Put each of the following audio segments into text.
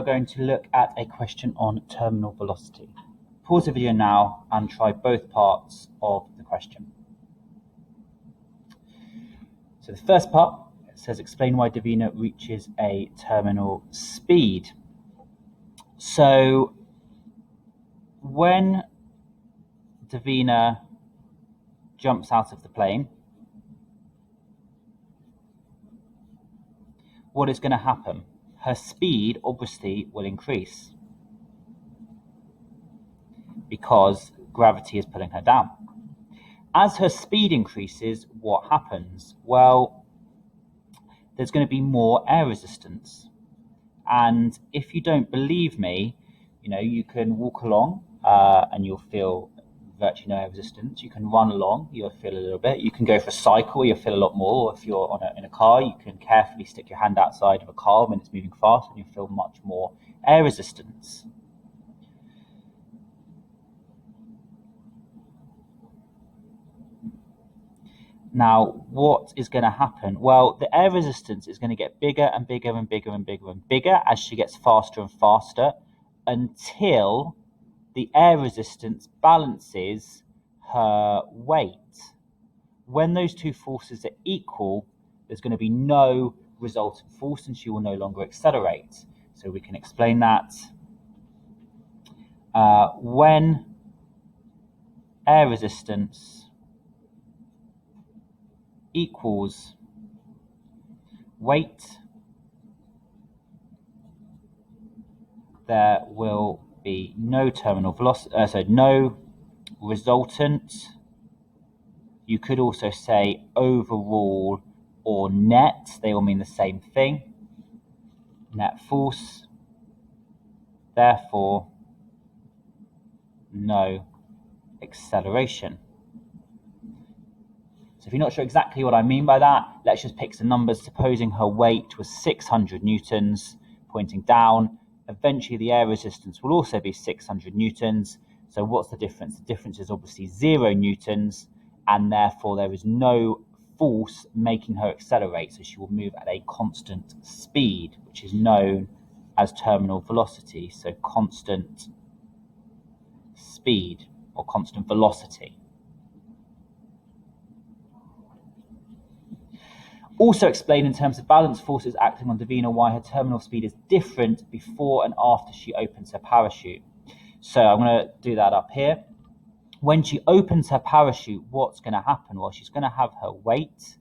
We're going to look at a question on terminal velocity. Pause the video now and try both parts of the question. So the first part says explain why Davina reaches a terminal speed. So when Davina jumps out of the plane, what is going to happen? Her speed obviously will increase because gravity is pulling her down. As her speed increases, what happens? Well, there's going to be more air resistance. And if you don't believe me, you can walk along and you'll feel virtually no air resistance. You can run along, you'll feel a little bit. You can go for a cycle, you'll feel a lot more. If you're in a car, you can carefully stick your hand outside of a car when it's moving fast and you feel much more air resistance. Now, what is going to happen? Well, the air resistance is going to get bigger and bigger and bigger and bigger and bigger as she gets faster and faster until the air resistance balances her weight. When those two forces are equal, there's going to be no resultant force and she will no longer accelerate. So we can explain that. When air resistance equals weight, there will be no terminal velocity, no resultant. You could also say overall or net, they all mean the same thing. Net force, therefore no acceleration. So if you're not sure exactly what I mean by that, let's just pick some numbers. Supposing her weight was 600 newtons pointing down, eventually the air resistance will also be 600 newtons. So what's the difference? The difference is obviously 0 newtons, and therefore there is no force making her accelerate. So she will move at a constant speed, which is known as terminal velocity. So constant speed or constant velocity. Also explain in terms of balance forces acting on Davina why her terminal speed is different before and after she opens her parachute. So I'm going to do that up here. When she opens her parachute, what's going to happen? Well, she's going to have her weight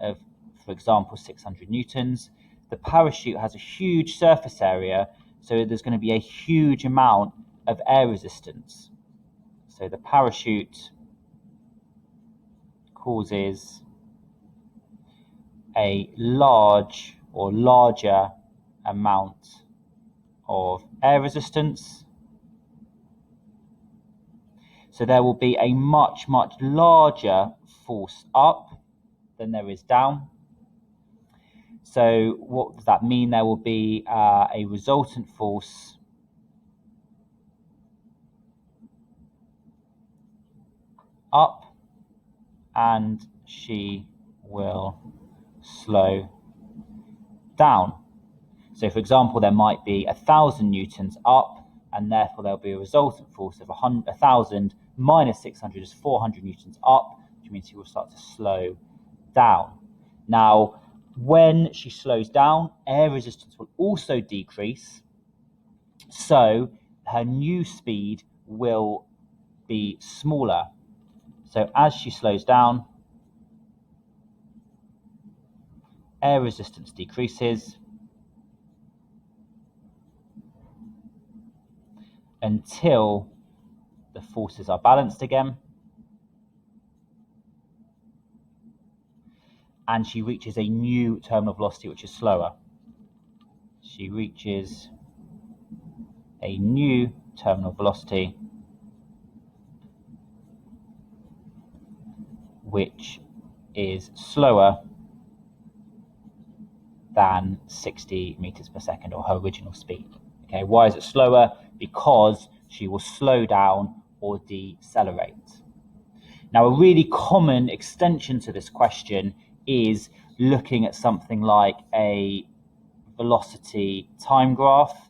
of, for example, 600 newtons. The parachute has a huge surface area, so there's going to be a huge amount of air resistance. So the parachute causes a large or larger amount of air resistance. So there will be a much, much larger force up than there is down. So what does that mean? There will be a resultant force up, and she will slow down. So for example, there might be 1,000 newtons up, and therefore there'll be a resultant force of 1,000 minus 600 is 400 newtons up, which means she will start to slow down. Now, when she slows down, air resistance will also decrease, so her new speed will be smaller. So as she slows down, air resistance decreases until the forces are balanced again, and she reaches a new terminal velocity which is slower. She reaches a new terminal velocity which is slower than 60 meters per second, or her original speed. Okay, why is it slower? Because she will slow down or decelerate. Now, a really common extension to this question is looking at something like a velocity time graph.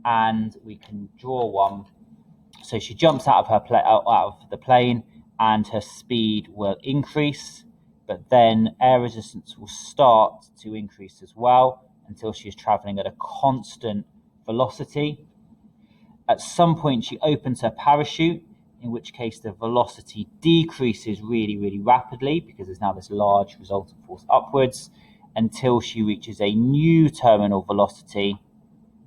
and we can draw one. So she jumps out of the plane, and her speed will increase, but then air resistance will start to increase as well until she is traveling at a constant velocity. At some point, she opens her parachute, in which case the velocity decreases really, really rapidly because there's now this large resultant force upwards until she reaches a new terminal velocity,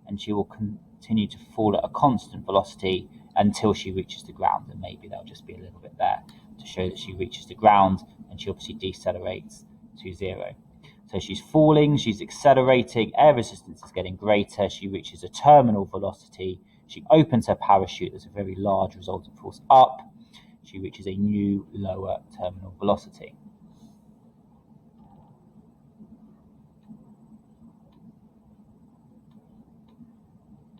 and she will continue to fall at a constant velocity until she reaches the ground. And maybe there'll just be a little bit there to show that she reaches the ground, and she obviously decelerates to zero. So she's falling, she's accelerating, air resistance is getting greater, she reaches a terminal velocity, she opens her parachute, there's a very large resultant force up, she reaches a new lower terminal velocity.